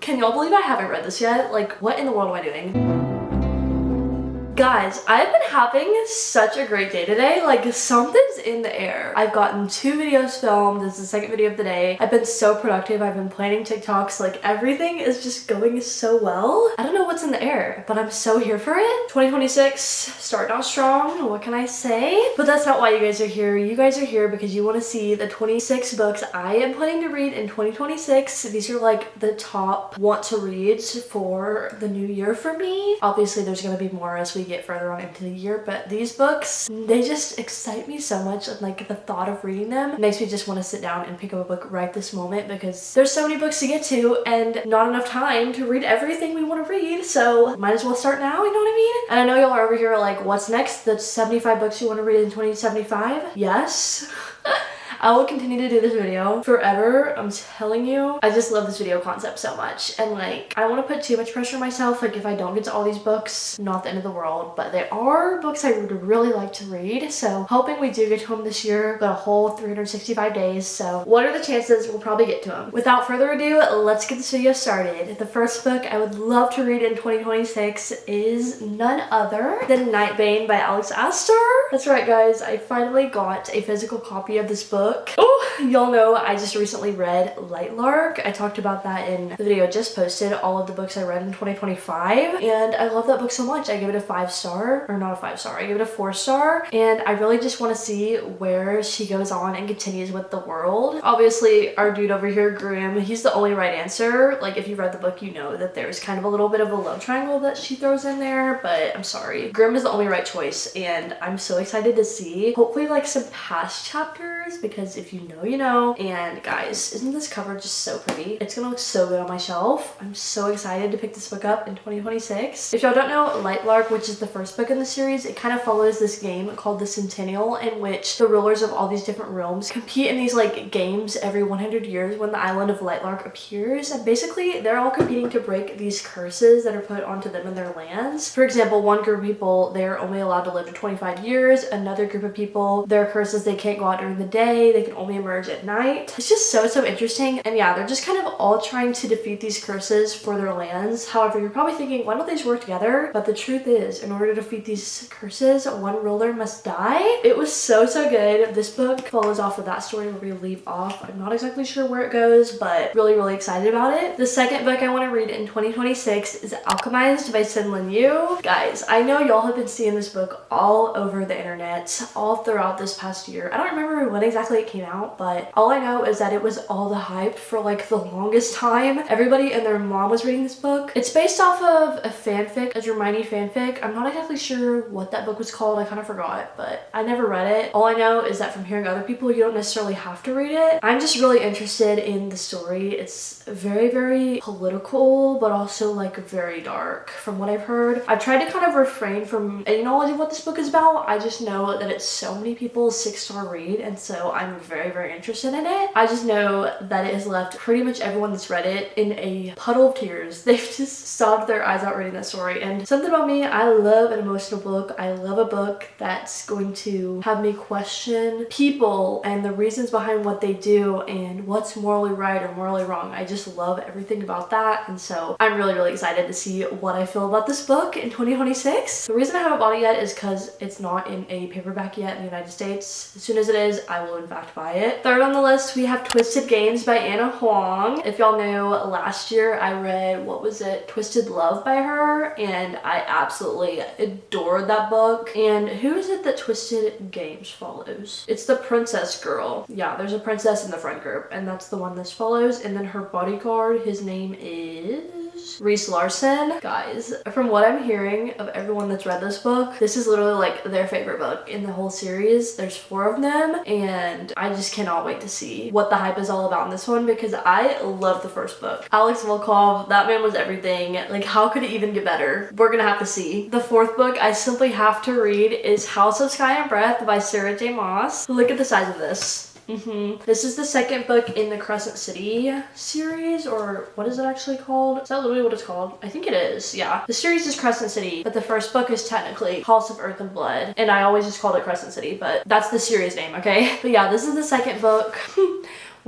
Can y'all believe I haven't read this yet? Like, what in the world am I doing? Guys, I've been having such a great day today. Like, something's in the air. I've gotten 2 videos filmed. This is the second video of the day. I've been so productive. I've been planning TikToks. Like, everything is just going so well. I don't know what's in the air, but I'm so here for it. 2026, starting out strong. What can I say? But that's not why you guys are here. You guys are here because you want to see the 26 books I am planning to read in 2026. These are like the top want to reads for the new year for me. Obviously, there's going to be more as we get further on into the year, but these books, they just excite me so much, and like the thought of reading them makes me just want to sit down and pick up a book right this moment, because there's so many books to get to and not enough time to read everything we want to read, so might as well start now, you know what I mean? And I know y'all are over here like, what's next? The 75 books you want to read in 2075? Yes. I will continue to do this video forever. I'm telling you. I just love this video concept so much. And like, I don't want to put too much pressure on myself. Like, if I don't get to all these books, not the end of the world. But there are books I would really like to read. So hoping we do get to them this year. Got a whole 365 days. So what are the chances we'll probably get to them? Without further ado, let's get this video started. The first book I would love to read in 2026 is none other than Nightbane by Alex Astor. That's right, guys. I finally got a physical copy of this book. Oh, y'all know I just recently read Lightlark. I talked about that in the video I just posted, all of the books I read in 2025, and I love that book so much. I give it a 5-star, or not a 5-star, I give it a 4-star, and I really just want to see where she goes on and continues with the world. Obviously, our dude over here, Grimm, he's the only right answer. Like, if you read the book, you know that there's kind of a little bit of a love triangle that she throws in there, but I'm sorry. Grimm is the only right choice, and I'm so excited to see, hopefully, like some past chapters, because if you know, you know. And guys, isn't this cover just so pretty? It's gonna look so good on my shelf. I'm so excited to pick this book up in 2026. If y'all don't know, Lightlark, which is the first book in the series, it kind of follows this game called the Centennial, in which the rulers of all these different realms compete in these like games every 100 years when the island of Lightlark appears, and basically they're all competing to break these curses that are put onto them and their lands. For example, one group of people, they're only allowed to live to 25 years. Another group of people, their curses, they can't go out during the day. They can only emerge at night. It's just so interesting. And yeah, they're just kind of all trying to defeat these curses for their lands. However, you're probably thinking, why don't they just work together? But the truth is, in order to defeat these curses, one ruler must die. It was so good. This book follows off of that story where we leave off. I'm not exactly sure where it goes, but really excited about it. The second book I want to read in 2026 is Alchemized by Sin Lin Yu. Guys, I know y'all have been seeing this book all over the internet, all throughout this past year. I don't remember when exactly it came out, but all I know is that it was all the hype for like the longest time. Everybody and their mom was reading this book. It's based off of a fanfic, a Hermione fanfic. I'm not exactly sure what that book was called. I kind of forgot, but I never read it. All I know is that from hearing other people, you don't necessarily have to read it. I'm just really interested in the story. It's very political, but also like very dark from what I've heard. I've tried to kind of refrain from any knowledge of what this book is about. I just know that it's so many people's 6-star read, and so I'm very interested in it. I just know that it has left pretty much everyone that's read it in a puddle of tears. They've just sobbed their eyes out reading that story. And something about me, I love an emotional book. I love a book that's going to have me question people and the reasons behind what they do and what's morally right or morally wrong. I just love everything about that, and so I'm really excited to see what I feel about this book in 2026. The reason I haven't bought it yet is because it's not in a paperback yet in the United States. As soon as it is, I will in fact buy it. Third on the list, we have Twisted Games by Anna Huang. If y'all know, last year I read, what was it, Twisted Love by her, and I absolutely adored that book. And who is it that Twisted Games follows? It's the princess girl. Yeah, there's a princess in the friend group, and that's the one this follows. And then her bodyguard, his name is Reese Larson. Guys, from what I'm hearing of everyone that's read this book, this is literally like their favorite book in the whole series. There's 4 of them, and I just cannot wait to see what the hype is all about in this one, because I love the first book. Alex Volkov, that man was everything. Like, how could it even get better? We're gonna have to see. The 4th book I simply have to read is House of Sky and Breath by Sarah J. Maas. Look at the size of this. This is the second book in the Crescent City series, or what is it actually called? Is that literally what it's called? I think it is, yeah. The series is Crescent City, but the first book is technically House of Earth and Blood, and I always just called it Crescent City, but that's the series name, okay? But yeah, this is the second book.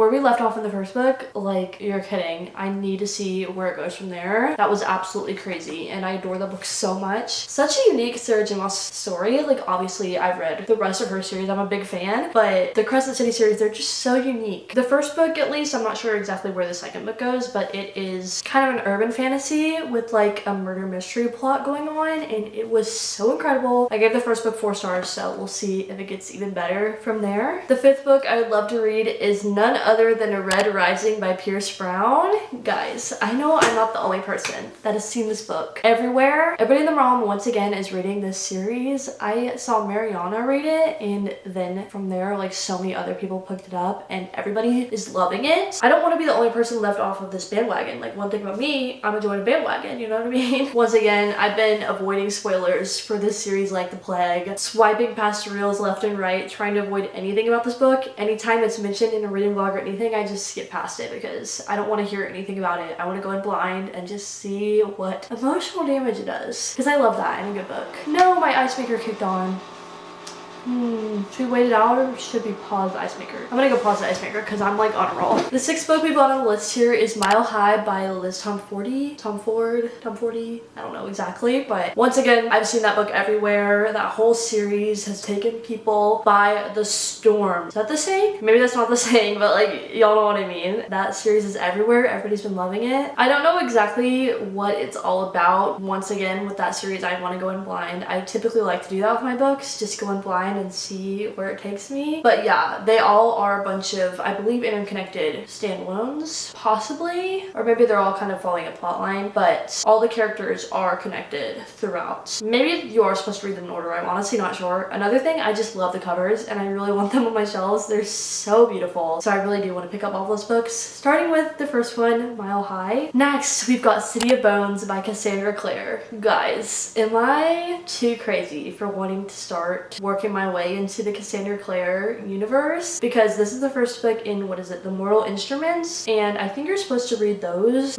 Where we left off in the first book, like, you're kidding. I need to see where it goes from there. That was absolutely crazy, and I adore the book so much. Such a unique Sarah J. Maas story. Like, obviously, I've read the rest of her series. I'm a big fan, but the Crescent City series, they're just so unique. The first book, at least, I'm not sure exactly where the second book goes, but it is kind of an urban fantasy with like a murder mystery plot going on, and it was so incredible. I gave the first book 4 stars, so we'll see if it gets even better from there. The 5th book I would love to read is none other than Red Rising by Pierce Brown. Guys, I know I'm not the only person that has seen this book everywhere. Everybody in the realm once again is reading this series. I saw Mariana read it, and then from there, like, so many other people picked it up, and everybody is loving it. I don't want to be the only person left off of this bandwagon. Like, one thing about me, I'm enjoying a bandwagon, you know what I mean? Once again, I've been avoiding spoilers for this series like the plague, swiping past reels left and right, trying to avoid anything about this book. Anytime it's mentioned in a reading vlog or anything, I just skip past it because I don't want to hear anything about it. I want to go in blind and just see what emotional damage it does, because I love that in a good book. No, my ice maker kicked on. Should we wait it out or should we pause the ice maker? I'm gonna go pause the ice maker because I'm like on a roll. The 6th book we've got on the list here is Mile High by Liz Tom Ford, I don't know exactly, but once again, I've seen that book everywhere. That whole series has taken people by the storm. Is that the saying? Maybe that's not the saying, but like, y'all know what I mean. That series is everywhere. Everybody's been loving it. I don't know exactly what it's all about. Once again, with that series, I want to go in blind. I typically like to do that with my books, just go in blind and see where it takes me. But yeah, they all are a bunch of, I believe, interconnected standalones, possibly, or maybe they're all kind of following a plot line, but all the characters are connected throughout. Maybe you are supposed to read them in order. I'm honestly not sure. Another thing, I just love the covers and I really want them on my shelves. They're so beautiful. So I really do want to pick up all those books, starting with the first one, Mile High. Next, we've got City of Bones by Cassandra Clare. Guys, am I too crazy for wanting to start working my way into the Cassandra Clare universe? Because this is the first book in, what is it, the Mortal Instruments, and I think you're supposed to read those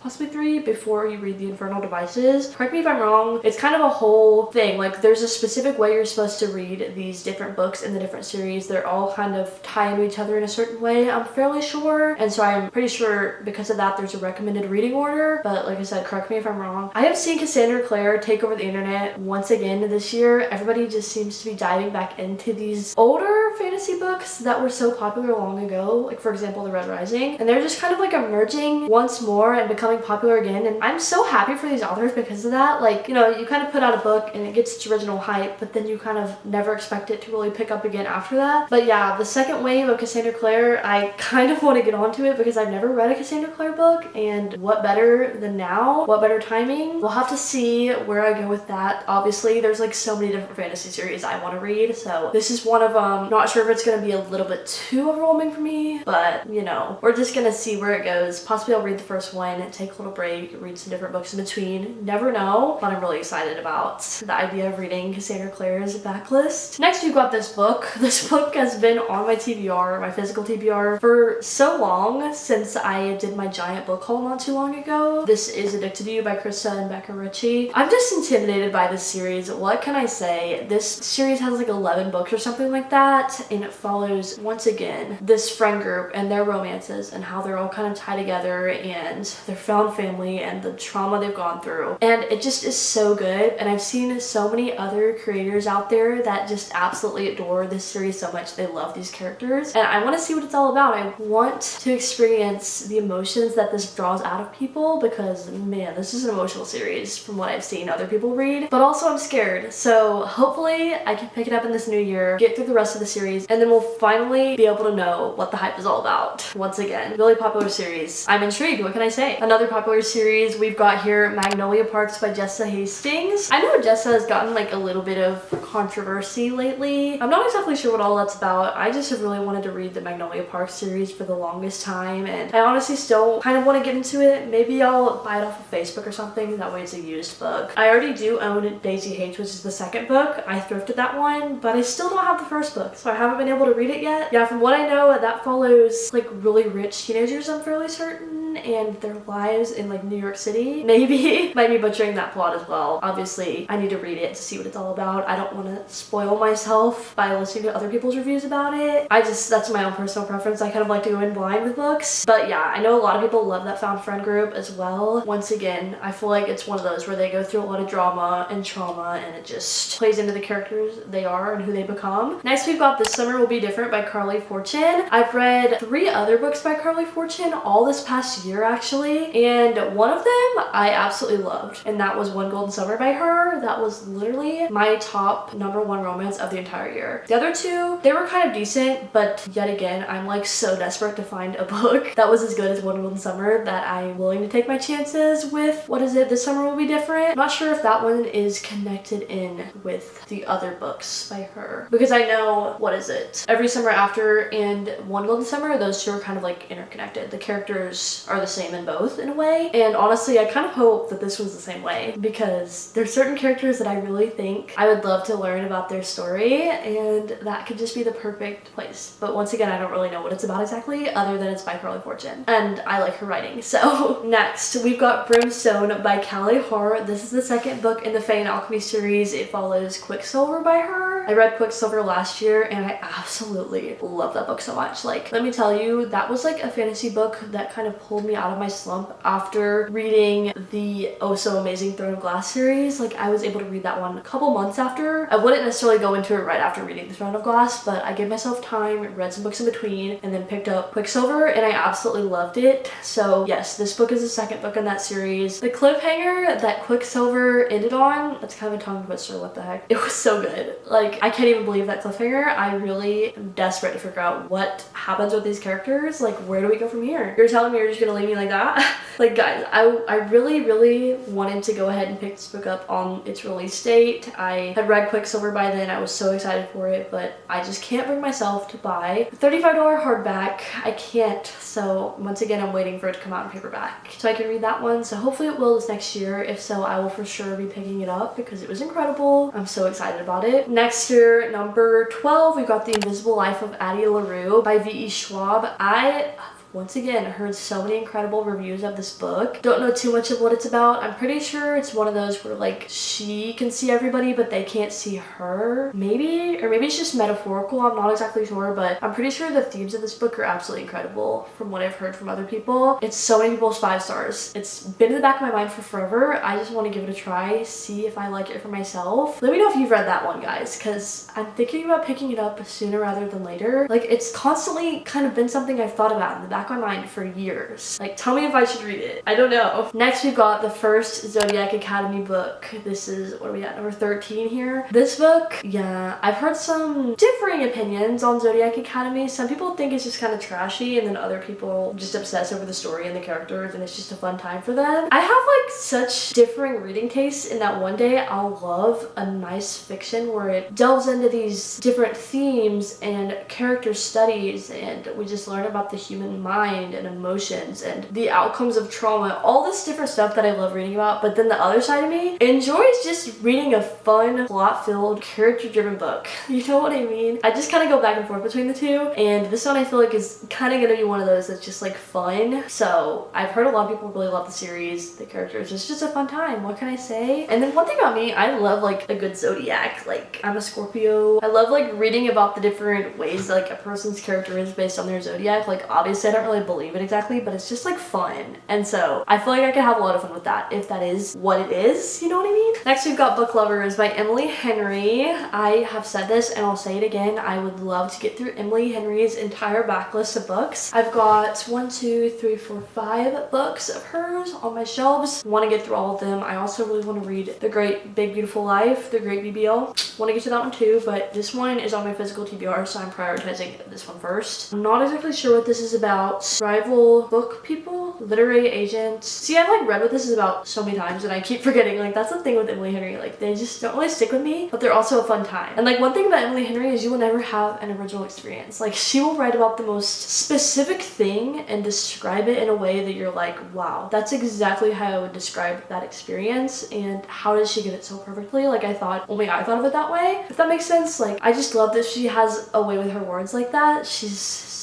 possibly three before you read the Infernal Devices. Correct me if I'm wrong. It's kind of a whole thing. Like, there's a specific way you're supposed to read these different books in the different series. They're all kind of tie into each other in a certain way, I'm fairly sure, and so I'm pretty sure because of that there's a recommended reading order, but like I said, correct me if I'm wrong. I have seen Cassandra Clare take over the internet once again this year. Everybody just seems to be diving back into these older fantasy books that were so popular long ago, like for example the Red Rising, and they're just kind of like emerging once more and becoming popular again, and I'm so happy for these authors because of that. Like, you know, you kind of put out a book and it gets its original hype, but then you kind of never expect it to really pick up again after that. But yeah, the second wave of Cassandra Clare, I kind of want to get onto it because I've never read a Cassandra Clare book, and what better than now? What better timing? We'll have to see where I go with that. Obviously, there's like so many different fantasy series I want to read, so this is one of them. Not sure if it's going to be a little bit too overwhelming for me, but you know, we're just going to see where it goes. Possibly I'll read the first one, take a little break, read some different books in between. Never know, but I'm really excited about the idea of reading Cassandra Clare's backlist. Next, we've got this book. This book has been on my TBR, my physical TBR, for so long since I did my giant book haul not too long ago. This is Addicted to You by Krista and Becca Ritchie. I'm just intimidated by this series. What can I say? This series has like 11 books or something like that, and it follows, once again, this friend group and their romances and how they're all kind of tied together and their found family and the trauma they've gone through. And it just is so good, and I've seen so many other creators out there that just absolutely adore this series so much. They love these characters, and I want to see what it's all about. I want to experience the emotions that this draws out of people because, man, this is an emotional series from what I've seen other people read, but also I'm scared. So hopefully I can pick it up in this new year, get through the rest of the series, and then we'll finally be able to know what the hype is all about. Once again, really popular series. I'm intrigued. What can I say? Another popular series we've got here, Magnolia Parks by Jessa Hastings. I know Jessa has gotten like a little bit of controversy lately. I'm not exactly sure what all that's about. I just have really wanted to read the Magnolia Parks series for the longest time, and I honestly still kind of want to get into it. Maybe I'll buy it off of Facebook or something. That way it's a used book. I already do own Daisy Hates, which is the second book. I thrifted that one, but I still don't have the first book, so I haven't been able to read it yet. Yeah, from what I know, that follows like really rich teenagers, I'm fairly certain. person and their lives in like New York City. Maybe might be butchering that plot as well. Obviously, I need to read it to see what it's all about. I don't want to spoil myself by listening to other people's reviews about it. That's my own personal preference. I kind of like to go in blind with books. But yeah, I know a lot of people love that found friend group as well. Once again, I feel like it's one of those where they go through a lot of drama and trauma and it just plays into the characters they are and who they become. Next, we've got This Summer Will Be Different by Carly Fortune. I've read 3 other books by Carly Fortune all this past year actually, and one of them I absolutely loved, and that was One Golden Summer by her. That was literally my top #1 romance of the entire year. The other 2, they were kind of decent, but yet again, I'm like so desperate to find a book that was as good as One Golden Summer that I'm willing to take my chances with, what is it, This Summer Will Be Different. I'm not sure if that one is connected in with the other books by her, because I know, what is it, Every Summer After and One Golden Summer, those 2 are kind of like interconnected. The characters are the same in both in a way, and honestly I kind of hope that this one's the same way, because there's certain characters that I really think I would love to learn about their story, and that could just be the perfect place. But once again, I don't really know what it's about exactly, other than it's by Carly Fortune and I like her writing. So next, we've got Brimstone by Callie Hart. This is the second book in the Fae and Alchemy series. It follows Quicksilver by her. I read Quicksilver last year and I absolutely love that book so much. Like, let me tell you, that was like a fantasy book that kind of pulled me out of my slump after reading the Oh So Amazing Throne of Glass series. Like, I was able to read that one a couple months after. I wouldn't necessarily go into it right after reading the Throne of Glass, but I gave myself time, read some books in between, and then picked up Quicksilver, and I absolutely loved it. So yes, this book is the second book in that series. The cliffhanger that Quicksilver ended on, that's kind of a tongue twister, what the heck. It was so good. Like, I can't even believe that cliffhanger. I really am desperate to figure out what happens with these characters. Like, where do we go from here? You're telling me you're just gonna leave me like that? Like, guys, I really wanted to go ahead and pick this book up on its release date. I had read Quicksilver by then. I was so excited for it, but I just can't bring myself to buy the $35 hardback. I can't. So once again, I'm waiting for it to come out in paperback so I can read that one. So hopefully it will this next year. If so, I will for sure be picking it up because it was incredible. I'm so excited about it. Next year, number 12, we've got The Invisible Life of Addie LaRue by V.E. Schwab. I once again heard so many incredible reviews of this book. Don't know too much of what it's about. I'm pretty sure it's one of those where like she can see everybody but they can't see her, maybe, or maybe it's just metaphorical. I'm not exactly sure, but I'm pretty sure the themes of this book are absolutely incredible from what I've heard from other people. It's so many people's 5 stars. It's been in the back of my mind for forever. I just want to give it a try, see if I like it for myself. Let me know if you've read that one, guys, because I'm thinking about picking it up sooner rather than later. Like, it's constantly kind of been something I've thought about in the back of my mind for years. Like, tell me if I should read it. I don't know. Next, we've got the first Zodiac Academy book. This is, what are we at, number 13 here. This book, yeah, I've heard some differing opinions on Zodiac Academy. Some people think it's just kind of trashy, and then other people just obsess over the story and the characters, and it's just a fun time for them. I have like such differing reading tastes in that one day I'll love a nice fiction where it delves into these different themes and character studies, and we just learn about the human mind and emotions and the outcomes of trauma, all this different stuff that I love reading about. But then the other side of me enjoys just reading a fun, plot-filled, character-driven book. You know what I mean? I just kind of go back and forth between the two, and this one I feel like is kind of gonna be one of those that's just like fun. So I've heard a lot of people really love the series, the characters. It's just a fun time. What can I say? And then one thing about me, I love like a good zodiac. Like, I'm a Scorpio. I love like reading about the different ways like a person's character is based on their zodiac. Like, obviously I don't really believe it exactly, but it's just like fun. And so I feel like I could have a lot of fun with that if that is what it is. You know what I mean? Next, we've got Book Lovers by Emily Henry. I have said this and I'll say it again. I would love to get through Emily Henry's entire backlist of books. I've got 1, 2, 3, 4, 5 books of hers on my shelves. Want to get through all of them. I also really want to read The Great Big Beautiful Life, The Great BBL. Want to get to that one too, but this one is on my physical TBR, so I'm prioritizing this one first. I'm not exactly sure what this is about. Rival book people, literary agents. See, I've like read what this is about so many times and I keep forgetting. Like, that's the thing with Emily Henry. Like, they just don't really stick with me, but they're also a fun time. And like, one thing about Emily Henry is you will never have an original experience. Like, she will write about the most specific thing and describe it in a way that you're like, wow, that's exactly how I would describe that experience, and how did she get it so perfectly? Like, I thought, only I thought of it that way, if that makes sense. Like, I just love that she has a way with her words like that. She's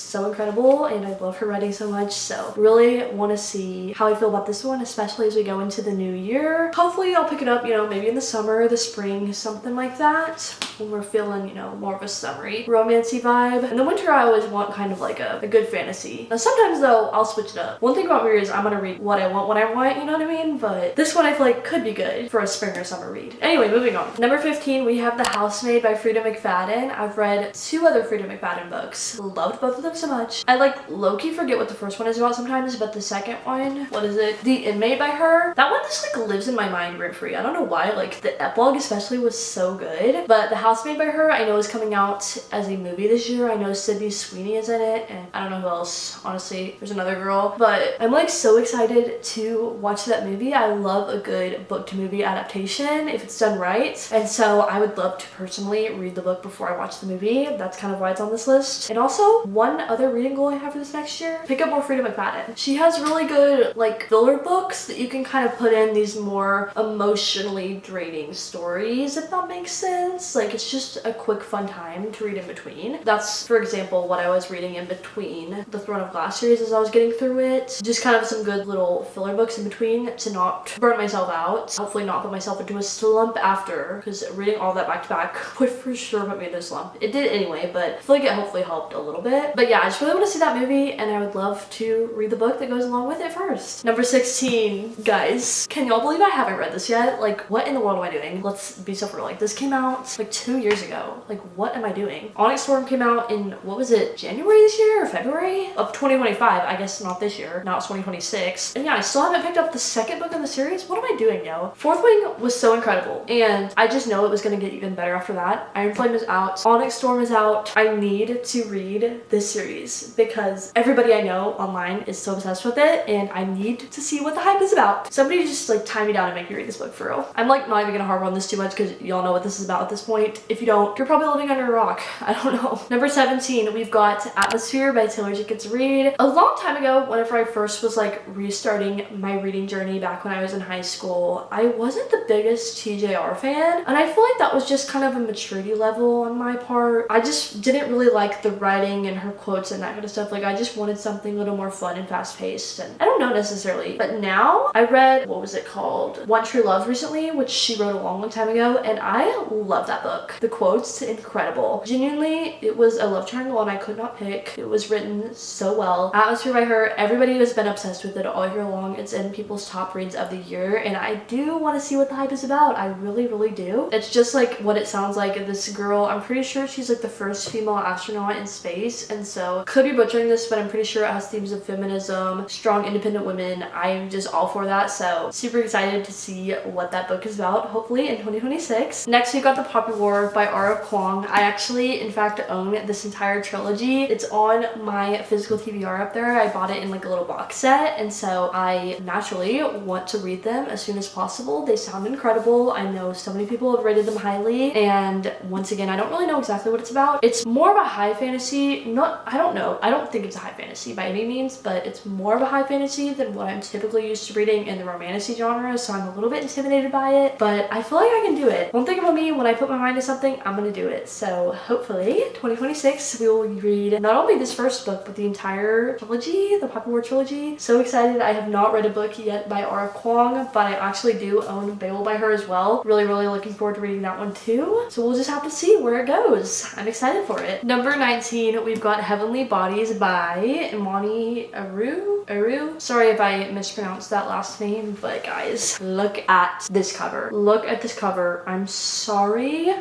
so incredible and I love her writing so much, so really want to see how I feel about this one, especially as we go into the new year. Hopefully I'll pick it up, you know, maybe in the summer, the spring, something like that, when we're feeling, you know, more of a summery, romancy vibe. In the winter I always want kind of like a good fantasy. Now sometimes though, I'll switch it up. One thing about me is I'm gonna read what I want when I want, you know what I mean? But this one I feel like could be good for a spring or summer read. Anyway, moving on. Number 15, we have The Housemaid by Frida McFadden. I've read 2 other Frida McFadden books. Loved both of them so much. I like low-key forget what the first one is about sometimes, but the second one, what is it? The Inmate by her. That one just like lives in my mind rent-free. I don't know why, like the epilogue especially was so good. But The Housemaid by her I know is coming out as a movie this year. I know Sydney Sweeney is in it and I don't know who else, honestly. There's another girl, but I'm like so excited to watch that movie. I love a good book to movie adaptation if it's done right, and so I would love to personally read the book before I watch the movie. That's kind of why it's on this list. And also, one other reading goal I have for this next year, pick up more Frida McFadden. She has really good like filler books that you can kind of put in these more emotionally draining stories, if that makes sense. Like it's just a quick fun time to read in between. That's, for example, what I was reading in between the Throne of Glass series as I was getting through it. Just kind of some good little filler books in between to not burn myself out. Hopefully not put myself into a slump after, because reading all that back to back would for sure put me in a slump. It did anyway, but I feel like it hopefully helped a little bit. But yeah, I just really want to see that movie and I would love to read the book that goes along with it first. Number 16, guys, can y'all believe I haven't read this yet? Like, what in the world am I doing? Let's be so real. Like, this came out like 2 years ago. Like, what am I doing? Onyx Storm came out in, what was it, January this year or February of 2025? I guess not this year. Now it's 2026. And yeah, I still haven't picked up the second book in the series. What am I doing, yo? Fourth Wing was so incredible and I just know it was gonna get even better after that. Iron Flame is out. Onyx Storm is out. I need to read this series because everybody I know online is so obsessed with it and I need to see what the hype is about. Somebody just like tie me down and make me read this book for real. I'm like not even gonna harbor on this too much because y'all know what this is about at this point. If you don't, you're probably living under a rock. I don't know. Number 17, we've got Atmosphere by Taylor Jenkins Reid. A long time ago, whenever I first was like restarting my reading journey back when I was in high school, I wasn't the biggest TJR fan and I feel like that was just kind of a maturity level on my part. I just didn't really like the writing and her quotes and that kind of stuff. Like I just wanted something a little more fun and fast paced, and I don't know necessarily. But now I read, what was it called? One True Love recently, which she wrote a long time ago, and I love that book. The quotes, incredible. Genuinely, it was a love triangle and I could not pick. It was written so well. Atmosphere by her, everybody has been obsessed with it all year long. It's in people's top reads of the year and I do want to see what the hype is about. I really, really do. It's just like what it sounds like. This girl, I'm pretty sure she's like the first female astronaut in space, and so could be butchering this, but I'm pretty sure it has themes of feminism, strong independent women. I'm just all for that, so super excited to see what that book is about, hopefully in 2026. Next we got The Poppy War by R.F. Kuang. I actually in fact own this entire trilogy. It's on my physical TBR up there. I bought it in like a little box set, and so I naturally want to read them as soon as possible. They sound incredible. I know so many people have rated them highly, and once again I don't really know exactly what it's about. It's more of a high fantasy. I don't know. I don't think it's a high fantasy by any means, but it's more of a high fantasy than what I'm typically used to reading in the romantasy genre, so I'm a little bit intimidated by it, but I feel like I can do it. One thing about me, when I put my mind to something, I'm gonna do it. So hopefully 2026 we will read not only this first book but the entire trilogy, the Poppy War trilogy. So excited. I have not read a book yet by R.F. Kuang, but I actually do own Babel by her as well. Really looking forward to reading that one too. So we'll just have to see where it goes. I'm excited for it. Number 19, we've got Heavenly Bodies by Imani Aru. Sorry if I mispronounced that last name, but guys, look at this cover. Look at this cover. I'm sorry.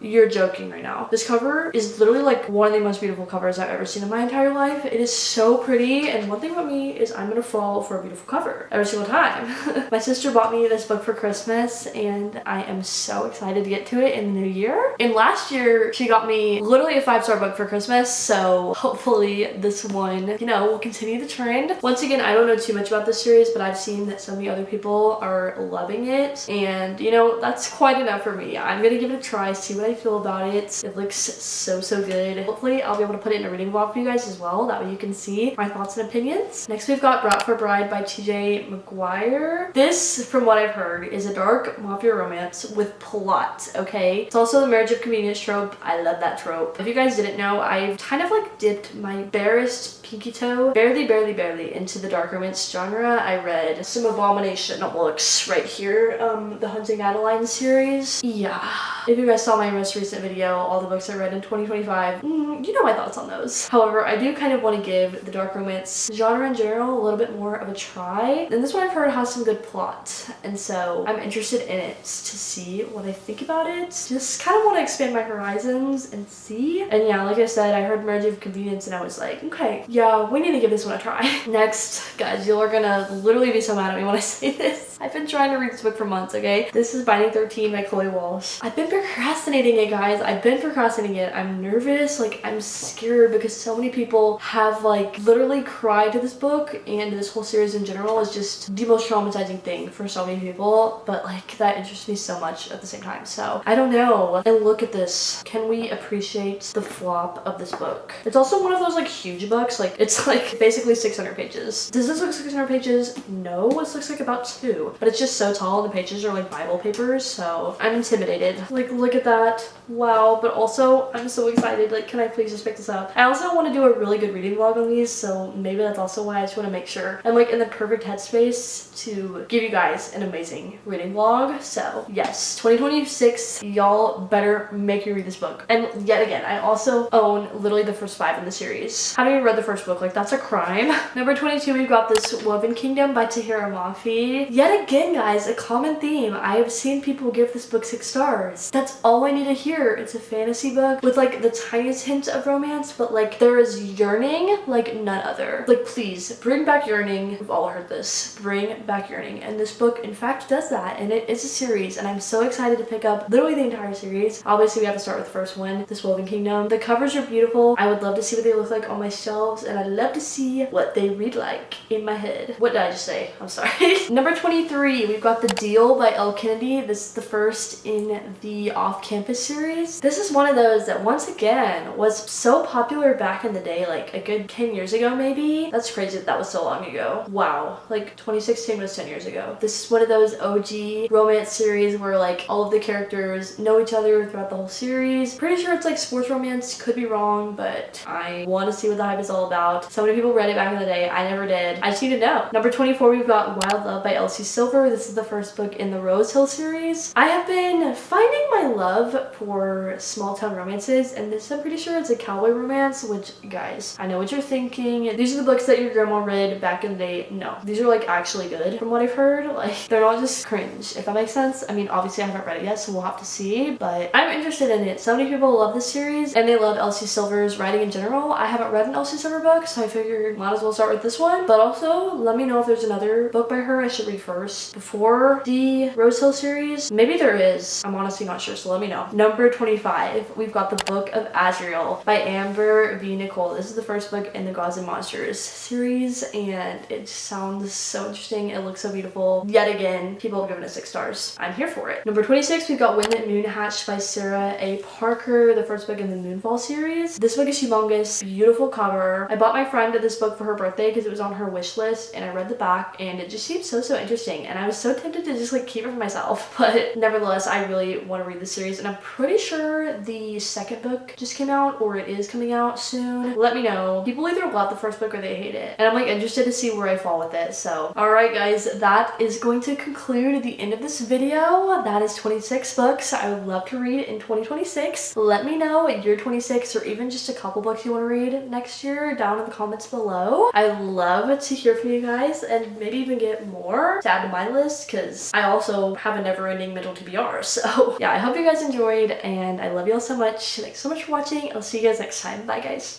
You're joking right now. This cover is literally like one of the most beautiful covers I've ever seen in my entire life. It is so pretty, and one thing about me is I'm gonna fall for a beautiful cover every single time. My sister bought me this book for Christmas and I am so excited to get to it in the new year. And last year she got me literally a 5-star book for Christmas, so hopefully this one, you know, will continue the trend. Once again, I don't know too much about this series, but I've seen that so many other people are loving it, and you know, that's quite enough for me. I'm gonna give it a try, see what I I feel about it. It looks so good. Hopefully I'll be able to put it in a reading vlog for you guys as well. That way you can see my thoughts and opinions. Next we've got Brat for Bride by TJ McGuire. This, from what I've heard, is a dark mafia romance with plot, okay? It's also the marriage of convenience trope. I love that trope. If you guys didn't know, I've kind of like dipped my barest pinky toe, barely into the dark romance genre. I read some Abomination books right here, the Hunting Adeline series. Yeah. If you guys saw my most recent video, all the books I read in 2025, you know my thoughts on those. However, I do kind of want to give the dark romance genre in general a little bit more of a try. And this one I've heard has some good plot, and so I'm interested in it to see what I think about it. Just kind of want to expand my horizons and see. And yeah, like I said, I heard Marriage of Convenience and I was like, okay, yeah, we need to give this one a try. Next, guys, you are gonna literally be so mad at me when I say this. I've been trying to read this book for months, okay? This is Binding 13 by Chloe Walsh. I've been procrastinating it, guys. I've been procrastinating it. I'm nervous, like I'm scared because so many people have like literally cried to this book, and this whole series in general is just the most traumatizing thing for so many people, but like that interests me so much at the same time. So I don't know. And look at this. Can we appreciate the flop of this book? It's also one of those like huge books. Like it's like basically 600 pages. Does this look 600 pages? No, this looks like about 2, but it's just so tall and the pages are like Bible papers, so I'm intimidated. Like look at that. Wow. But also I'm so excited. Like, can I please just pick this up? I also want to do a really good reading vlog on these, so maybe that's also why I just want to make sure I'm like in the perfect headspace to give you guys an amazing reading vlog. So yes, 2026, y'all better make me read this book. And yet again, I also own literally the first 5 in the series. Haven't even read the first book, like that's a crime. Number 22, we've got this Woven Kingdom by Tahira Mafi. Yet again, guys, a common theme. I have seen people give this book 6 stars. That's all I need to hear. It's a fantasy book with like the tiniest hint of romance, but like there is yearning like none other. Like please bring back yearning. We've all heard this. Bring back yearning. And this book in fact does that, and it is a series, and I'm so excited to pick up literally the entire series. Obviously we have to start with the first one, this Woven Kingdom. The covers are beautiful. I would love to see what they look like on my shelves, and I'd love to see what they read like in my head. What did I just say? I'm sorry. Number 23, we've got The Deal by Elle Kennedy. This is the first in the Off-Campus series. This is one of those that once again was so popular back in the day, like a good 10 years ago maybe. That's crazy that was so long ago. Wow, like 2016 was 10 years ago. This is one of those OG romance series where like all of the characters know each other throughout the whole series. Pretty sure it's like sports romance, could be wrong, but I want to see what the hype is all about. So many people read it back in the day. I never did. I just need to know. Number 24, we've got Wild Love by Elsie Silver. This is the first book in the Rose Hill series. I have been finding my love for small town romances, and this I'm pretty sure it's a cowboy romance, which guys, I know what you're thinking. These are the books that your grandma read back in the day. No, these are like actually good from what I've heard. Like they're not just cringe, if that makes sense. I mean, obviously I haven't read it yet, so we'll have to see, but I'm interested in it. So many people love this series and they love Elsie Silver's writing in general. I haven't read an Elsie Silver book, so I figured might as well start with this one. But also let me know if there's another book by her I should read first before the Rose Hill series. Maybe there is. I'm honestly not sure, so let me know. Number 25, we've got The Book of Azrael by Amber V. Nicole. This is the first book in the Gods and Monsters series, and it sounds so interesting. It looks so beautiful. Yet again, people have given it 6 stars. I'm here for it. Number 26, we've got When the Moon Hatched by Sarah A. Parker, the first book in the Moonfall series. This book is humongous, beautiful cover. I bought my friend this book for her birthday because it was on her wish list, and I read the back and it just seemed so interesting, and I was so tempted to just like keep it for myself, but nevertheless I really want to read the series, and I'm pretty sure the second book just came out, or it is coming out soon. Let me know. People either love the first book or they hate it, and I'm like interested to see where I fall with it. So alright guys, that is going to conclude the end of this video. That is 26 books I would love to read in 2026. Let me know your 26 or even just a couple books you want to read next year down in the comments below. I love to hear from you guys, and maybe even get more to add to my list, because I also have a never-ending mental TBR. So yeah, I hope you guys enjoyed, and I love you all so much. Thanks so much for watching. I'll see you guys next time. Bye guys.